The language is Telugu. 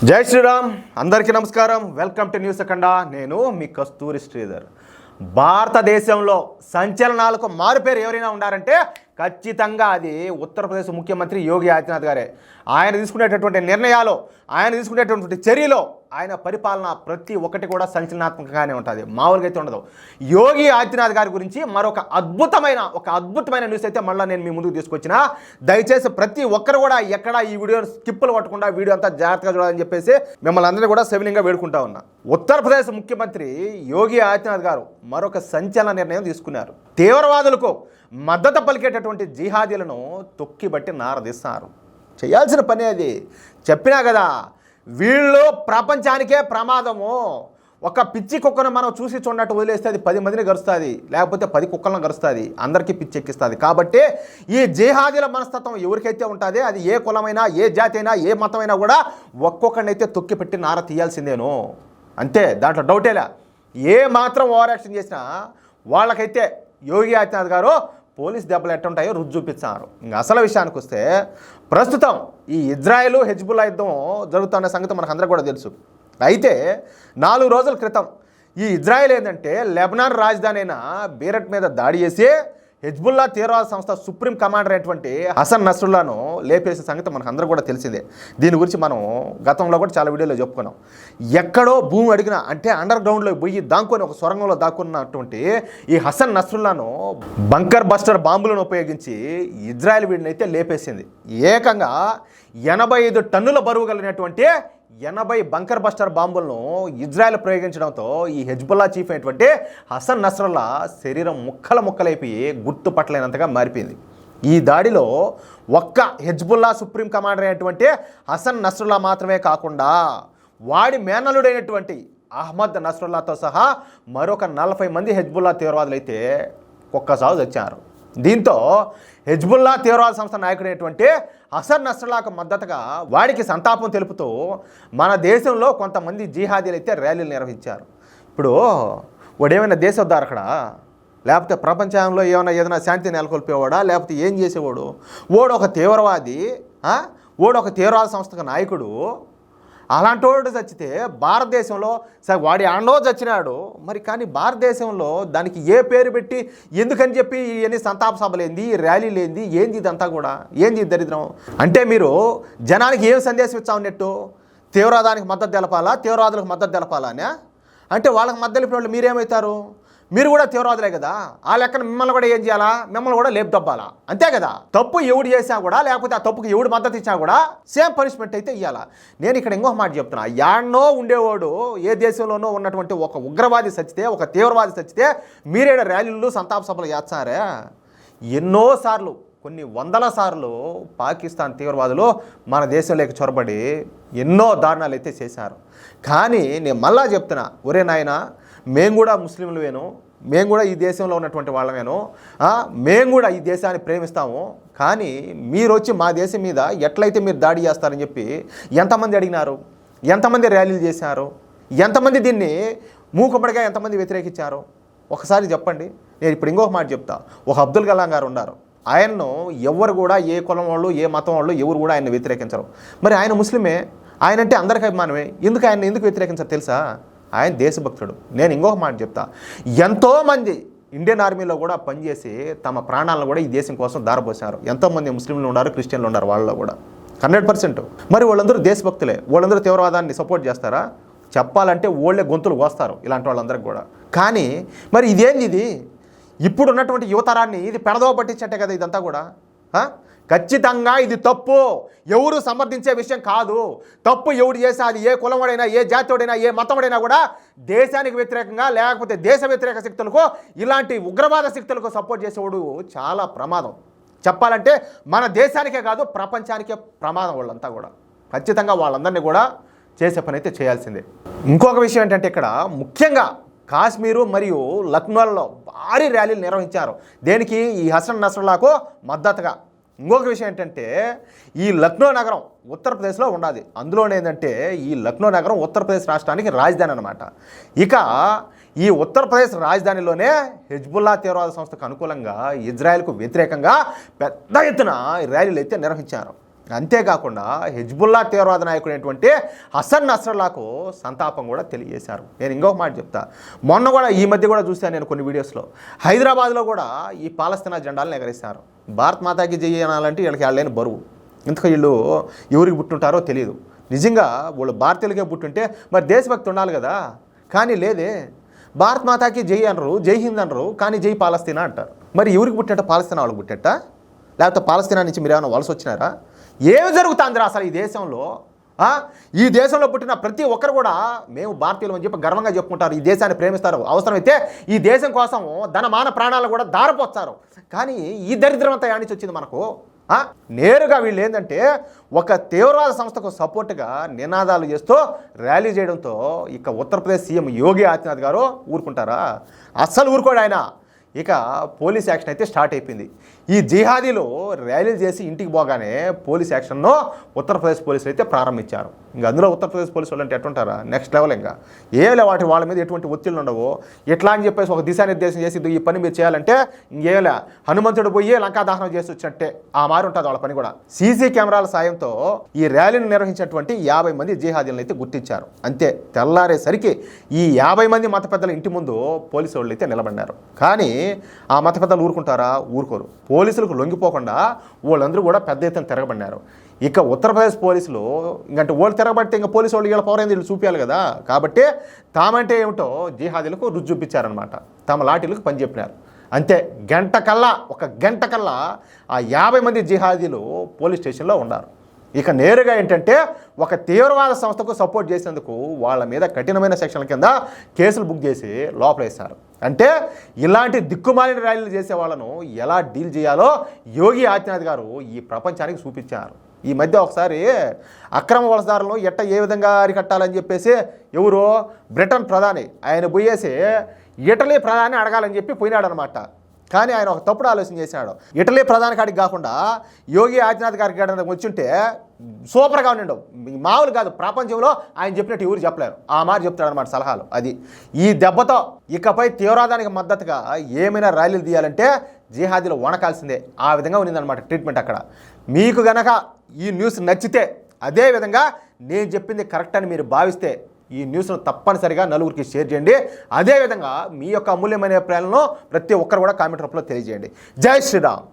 జై శ్రీరామ్, అందరికీ నమస్కారం. వెల్కమ్ టు న్యూస్ అఖండ. నేను మీ కస్తూరి శ్రీధర్. భారతదేశంలో సంచలనాలకు మారుపేరు ఎవరైనా ఉన్నారంటే ఖచ్చితంగా అది ఉత్తరప్రదేశ్ ముఖ్యమంత్రి యోగి ఆదిత్యనాథ్ గారే. ఆయన తీసుకునేటటువంటి నిర్ణయాలు, ఆయన తీసుకునేటటువంటి చర్యలు, ఆయన పరిపాలన ప్రతి ఒక్కటి కూడా సంచలనాత్మకంగానే ఉంటుంది, మామూలుగా అయితే ఉండదు. యోగి ఆదిత్యనాథ్ గారి గురించి మరొక అద్భుతమైన న్యూస్ అయితే మళ్ళీ నేను మీ ముందుకు తీసుకొచ్చిన. దయచేసి ప్రతి ఒక్కరు కూడా ఎక్కడ ఈ వీడియోని స్కిప్పులు పట్టకుండా వీడియో అంతా జాగ్రత్తగా చూడాలని చెప్పేసి మిమ్మల్ని అందరినీ కూడా సవినయంగా వేడుకుంటా ఉన్నా. ఉత్తరప్రదేశ్ ముఖ్యమంత్రి యోగి ఆదిత్యనాథ్ గారు మరొక సంచలన నిర్ణయం తీసుకున్నారు. తీవ్రవాదులకు మద్దతు పలికేటటువంటి జిహాదీలను తొక్కిబట్టి నారదీస్తున్నారు. చేయాల్సిన పని అది. చెప్పినా కదా, వీళ్ళు ప్రపంచానికే ప్రమాదము. ఒక పిచ్చి కుక్కను మనం చూసి చూడనట్టు వదిలేస్తే అది 10 మందిని గరుస్తుంది, లేకపోతే 10 కుక్కలను గరుస్తుంది, అందరికీ పిచ్చి ఎక్కిస్తుంది. కాబట్టి ఈ జిహాదీల మనస్తత్వం ఎవరికైతే ఉంటుందో అది ఏ కులమైనా, ఏ జాతి అయినా, ఏ మతమైనా కూడా ఒక్కొక్కడినైతే తొక్కిపెట్టి నార తీయాల్సిందేను. అంతే, దాంట్లో డౌటేలా. ఏ మాత్రం ఓవర్ యాక్షన్ చేసినా వాళ్ళకైతే యోగి ఆదిత్యనాథ్ గారు పోలీస్ దెబ్బలు ఎట్టుంటాయో రుచి చూపించారు. ఇంకా అసలు విషయానికి వస్తే, ప్రస్తుతం ఈ ఇజ్రాయెల్ హెజ్బుల్లా యుద్ధం జరుగుతున్న సంగతి మనకు అందరూ కూడా తెలుసు. అయితే 4 రోజుల క్రితం ఈ ఇజ్రాయెల్ ఏంటంటే లెబనాన్ రాజధాని అయిన బీరట్ మీద దాడి చేసి హెజ్బుల్లా తీవ్రవాద సంస్థ సుప్రీం కమాండర్ అయినటువంటి హసన్ నస్రుల్లాను లేపేసే సంగతి మనకు అందరూ కూడా తెలిసిందే. దీని గురించి మనం గతంలో కూడా చాలా వీడియోలో చెప్పుకున్నాం. ఎక్కడో భూమి అడిగినా, అంటే అండర్ గ్రౌండ్లో పోయి దాక్కుని ఒక సొరంగంలో దాక్కున్నటువంటి ఈ హసన్ నస్రుల్లాను బంకర్ బస్టర్ బాంబులను ఉపయోగించి ఇజ్రాయెల్ వీడిని అయితే లేపేసింది. ఏకంగా 85 టన్నుల బరువు కలిగినటువంటి 80 బంకర్ బస్టర్ బాంబులను ఇజ్రాయెల్ ప్రయోగించడంతో ఈ హెజ్బుల్లా చీఫ్ అయినటువంటి హసన్ నస్రల్లా శరీరం ముక్కలైపోయి గుర్తుపట్టలేనంతగా మారిపోయింది. ఈ దాడిలో ఒక్క హెజ్బుల్లా సుప్రీం కమాండర్ అయినటువంటి హసన్ నస్రల్లా మాత్రమే కాకుండా వాడి మేనలుడైనటువంటి అహ్మద్ నస్రల్లాతో సహా మరొక 40 మంది హెజ్బుల్లా తీవ్రవాదులు అయితే ఒక్కసారి వచ్చారు. దీంతో హెజ్బుల్లా తీవ్రవాద సంస్థ నాయకుడైనటువంటి హసన్ నస్రల్లాకు మద్దతుగా వాడికి సంతాపం తెలుపుతూ మన దేశంలో కొంతమంది జిహాదీలు అయితే ర్యాలీలు నిర్వహించారు. ఇప్పుడు వాడేమైనా దేశోద్ధారకుడా, లేకపోతే ప్రపంచంలో ఏదైనా శాంతి నెలకొల్పేవాడా, లేకపోతే ఏం చేసేవాడు? వాడు ఒక తీవ్రవాది, వాడు ఒక తీవ్రవాద సంస్థకు నాయకుడు. అలాంటి వాడు చచ్చితే భారతదేశంలో సరే వాడి ఆండో చచ్చినాడు మరి, కానీ భారతదేశంలో దానికి ఏ పేరు పెట్టి ఎందుకని చెప్పి ఇవన్నీ సంతాప సభలేంది, ర్యాలీలు ఏంది ఇదంతా కూడా ఏంది దరిద్రం? అంటే మీరు జనానికి ఏం సందేశం ఇచ్చా ఉన్నట్టు? తీవ్రవాదానికి మద్దతు తెలపాలా, తీవ్రవాదులకు మద్దతు తెలపాలా అని? అంటే వాళ్ళకి మద్దతు తెలిపిన వాళ్ళు మీరేమవుతారు? మీరు కూడా తీవ్రవాదులే కదా. ఆ లెక్కన మిమ్మల్ని కూడా ఏం చేయాలా? మిమ్మల్ని కూడా లేపుదబ్బాలా, అంతే కదా. తప్పు ఎవడు చేసినా కూడా, లేకపోతే ఆ తప్పుకి ఎవడు మద్దతు ఇచ్చినా కూడా సేమ్ పనిష్మెంట్ అయితే ఇవ్వాలా. నేను ఇక్కడ ఇంకొక మాట చెప్తున్నా. యాడ్నో ఉండేవాడు, ఏ దేశంలోనో ఉన్నటువంటి ఒక ఉగ్రవాది చచ్చితే, ఒక తీవ్రవాది చచ్చితే మీరేడ ర్యాలీలు సంతాప సభలు చేస్తున్నారే. ఎన్నోసార్లు, కొన్ని వందల సార్లు పాకిస్తాన్ తీవ్రవాదులు మన దేశంలోకి చొరబడి ఎన్నో దారుణాలు అయితే చేశారు. కానీ నేను మళ్ళా చెప్తున్నా, ఒరే నాయనా, మేము కూడా ముస్లింలమేను, మేము కూడా ఈ దేశంలో ఉన్నటువంటి వాళ్ళమేను, మేము కూడా ఈ దేశాన్ని ప్రేమిస్తాము. కానీ మీరు వచ్చి మా దేశం మీద ఎట్లయితే మీరు దాడి చేస్తారని చెప్పి ఎంతమంది అడిగినారు? ఎంతమంది ర్యాలీలు చేశారు? ఎంతమంది దీన్ని మూకుమ్మడిగా ఎంతమంది వ్యతిరేకించారు? ఒకసారి చెప్పండి. నేను ఇప్పుడు ఇంకొక మాట చెప్తా. ఒక అబ్దుల్ కలాం గారు ఉన్నారు. ఆయన్ను ఎవరు కూడా, ఏ కులం వాళ్ళు, ఏ మతం వాళ్ళు ఎవరు కూడా ఆయన్ని వ్యతిరేకించరు. మరి ఆయన ముస్లిమే, ఆయన అంటే అందరికీ అభిమానమే. ఆయన ఎందుకు వ్యతిరేకించారు తెలుసా? ఆయన దేశభక్తుడు. నేను ఇంకొక మాట చెప్తా. ఎంతోమంది ఇండియన్ ఆర్మీలో కూడా పనిచేసి తమ ప్రాణాలను కూడా ఈ దేశం కోసం దారపోసారు. ఎంతోమంది ముస్లింలు ఉన్నారు, క్రిస్టియన్లు ఉన్నారు, వాళ్ళలో కూడా 100%. మరి వాళ్ళందరూ దేశభక్తులే. వాళ్ళందరూ తీవ్రవాదాన్ని సపోర్ట్ చేస్తారా? చెప్పాలంటే వాళ్ళే గొంతులు కోస్తారు ఇలాంటి వాళ్ళందరికీ కూడా. కానీ మరి ఇదేంది? ఇది ఇప్పుడు ఉన్నటువంటి యువతరాన్ని ఇది పెడదవ పట్టించట్టే కదా ఇదంతా కూడా. ఖచ్చితంగా ఇది తప్పు, ఎవరు సమర్థించే విషయం కాదు. తప్పు ఎవడు చేసా, అది ఏ కులవాడైనా, ఏ జాతీయుడైనా, ఏ మతముడైనా కూడా దేశానికి వ్యతిరేకంగా, లేకపోతే దేశ వ్యతిరేక శక్తులకు, ఇలాంటి ఉగ్రవాద శక్తులకు సపోర్ట్ చేసేవాడు చాలా ప్రమాదం. చెప్పాలంటే మన దేశానికే కాదు, ప్రపంచానికే ప్రమాదం. వాళ్ళంతా కూడా ఖచ్చితంగా వాళ్ళందరినీ కూడా చేసే పని అయితే చేయాల్సిందే. ఇంకొక విషయం ఏంటంటే, ఇక్కడ ముఖ్యంగా కాశ్మీరు మరియు లక్నోలలో భారీ ర్యాలీలు నిర్వహించారు. దేనికి? ఈ హసన్ నస్రల్లాకు మద్దతుగా. ఇంకొక విషయం ఏంటంటే, ఈ లక్నో నగరం ఉత్తరప్రదేశ్లో ఉన్నది. అందులోనే ఏంటంటే, ఈ లక్నో నగరం ఉత్తరప్రదేశ్ రాష్ట్రానికి రాజధాని అనమాట. ఇక ఈ ఉత్తరప్రదేశ్ రాజధానిలోనే హెజ్బుల్లా తీవ్రవాద సంస్థకు అనుకూలంగా, ఇజ్రాయెల్కు వ్యతిరేకంగా పెద్ద ఎత్తున ర్యాలీలు అయితే నిర్వహించారు. అంతేకాకుండా హెజ్బుల్లా తీవ్రవాద నాయకుడైనటువంటి హసన్ నస్రల్లాకు సంతాపం కూడా తెలియజేశారు. నేను ఇంకొక మాట చెప్తా, మొన్న కూడా ఈ మధ్య కూడా చూశాను నేను కొన్ని వీడియోస్లో, హైదరాబాద్లో కూడా ఈ పాలస్తీనా జెండాలను ఎగరేశారు. భారత్ మాతాకి జై అనాలంటే వీళ్ళకి వాళ్ళని బరువు. ఇంతకు వీళ్ళు ఎవరికి పుట్టుంటారో తెలియదు. నిజంగా వాళ్ళు భారతీయులకే పుట్టుంటే మరి దేశభక్తి ఉండాలి కదా, కానీ లేదే. భారత్ మాతాకి జై అనరు, జై హింద్ అనరు, కానీ జై పాలస్తీనా అంటారు. మరి ఎవరికి పుట్టేట? పాలస్తీనా వాళ్ళకి పుట్టేట, లేకపోతే పాలస్తీనా నుంచి మీరు ఏమైనా వలస వచ్చినారా? ఏమి జరుగుతుందిరా అసలు ఈ దేశంలో? ఈ దేశంలో పుట్టిన ప్రతి ఒక్కరు కూడా మేము భారతీయులు అని చెప్పి గర్వంగా చెప్పుకుంటారు, ఈ దేశాన్ని ప్రేమిస్తారు, అవసరమైతే ఈ దేశం కోసం ధనమాన ప్రాణాలు కూడా దారపోస్తారు. కానీ ఈ దరిద్రం అంతా యానించి వచ్చింది మనకు. నేరుగా వీళ్ళు ఏంటంటే ఒక తీవ్రవాద సంస్థకు సపోర్ట్గా నినాదాలు చేస్తూ ర్యాలీ చేయడంతో ఇక ఉత్తరప్రదేశ్ సీఎం యోగి ఆదిత్యనాథ్ గారు ఊరుకుంటారా? అస్సలు ఊరుకోడు ఆయన. ఇక పోలీస్ యాక్షన్ అయితే స్టార్ట్ అయిపోయింది. ఈ జిహాదీలు ర్యాలీలు చేసి ఇంటికి పోగానే పోలీస్ యాక్షన్ను ఉత్తరప్రదేశ్ పోలీసులు అయితే ప్రారంభించారు. ఇంకా అందులో ఉత్తరప్రదేశ్ పోలీసు వాళ్ళు అంటే ఎట్టుంటారా, నెక్స్ట్ లెవెల్. ఇంకా వాటి వాళ్ళ మీద ఎటువంటి ఒత్తిళ్ళు ఉండవు. ఎట్లా అని చెప్పేసి ఒక దిశానిర్దేశం చేసి ఈ పని మీరు చేయాలంటే ఇంకేలా హనుమంతుడు పోయి లంకా దహనం చేసి వచ్చినట్టే ఆ మారి ఉంటుంది వాళ్ళ పని కూడా. సీసీ కెమెరాల సాయంతో ఈ ర్యాలీని నిర్వహించినటువంటి 50 మంది జిహాదీలను అయితే గుర్తించారు. అంతే, తెల్లారేసరికి ఈ 50 మంది మత పెద్దల ఇంటి ముందు పోలీసు వాళ్ళు అయితే నిలబడ్డారు. కానీ ఆ మత పెద్దలు ఊరుకుంటారా? ఊరుకోరు. పోలీసులకు లొంగిపోకుండా వాళ్ళందరూ కూడా పెద్ద ఎత్తున తిరగబడినారు. ఇక ఉత్తరప్రదేశ్ పోలీసులు ఇంకంటే వాళ్ళు తిరగబడితే ఇంకా పోలీసు వాళ్ళు వీళ్ళ పవర్ ఏంది వీళ్ళు చూపించాలి కదా. కాబట్టి తామంటే ఏమిటో జిహాదీలకు రుజు చూపించారనమాట. తమ లాఠీలకు పని చెప్పినారు. అంతే, ఒక గంట కల్లా ఆ 50 మంది జిహాదీలు పోలీస్ స్టేషన్లో ఉన్నారు. ఇక నేరుగా ఏంటంటే ఒక తీవ్రవాద సంస్థకు సపోర్ట్ చేసేందుకు వాళ్ళ మీద కఠినమైన సెక్షన్ల కింద కేసులు బుక్ చేసి లోపలేస్తారు. అంటే ఇలాంటి దిక్కుమాలిన ర్యాలీలు చేసే వాళ్ళను ఎలా డీల్ చేయాలో యోగి ఆదిత్యనాథ్ గారు ఈ ప్రపంచానికి చూపించారు. ఈ మధ్య ఒకసారి అక్రమ వలసదారులను ఏ విధంగా అరికట్టాలని చెప్పేసి ఎవరు బ్రిటన్ ప్రధాని ఆయన పోయేసి ఇటలీ ప్రధాని అడగాలని చెప్పి పోయినాడనమాట. కానీ ఆయన ఒక తప్పుడు ఆలోచన చేశాడు. ఇటలీ ప్రధాని కాడికి కాకుండా యోగి ఆదిత్యనాథ్ గారికి వచ్చుంటే సూపర్గా ఉండిండు. మామూలు కాదు, ప్రపంచంలో ఆయన చెప్పినట్టు ఎవరు చెప్పలేరు. ఆ మాట చెప్తాడనమాట సలహాలు. అది ఈ దెబ్బతో ఇకపై తీవ్రవాదానికి మద్దతుగా ఏమైనా ర్యాలీలు తీయాలంటే జిహాదీలు వణకాల్సిందే. ఆ విధంగా ఉన్నదన్నమాట ట్రీట్మెంట్ అక్కడ. మీకు గనక ఈ న్యూస్ నచ్చితే, అదేవిధంగా నేను చెప్పింది కరెక్ట్ అని మీరు భావిస్తే ఈ న్యూస్ను తప్పనిసరిగా నలుగురికి షేర్ చేయండి. అదేవిధంగా మీ యొక్క అమూల్యమైన అభిప్రాయాలను ప్రతి ఒక్కరు కూడా కామెంట్ రూపంలో తెలియజేయండి. జై శ్రీరామ్.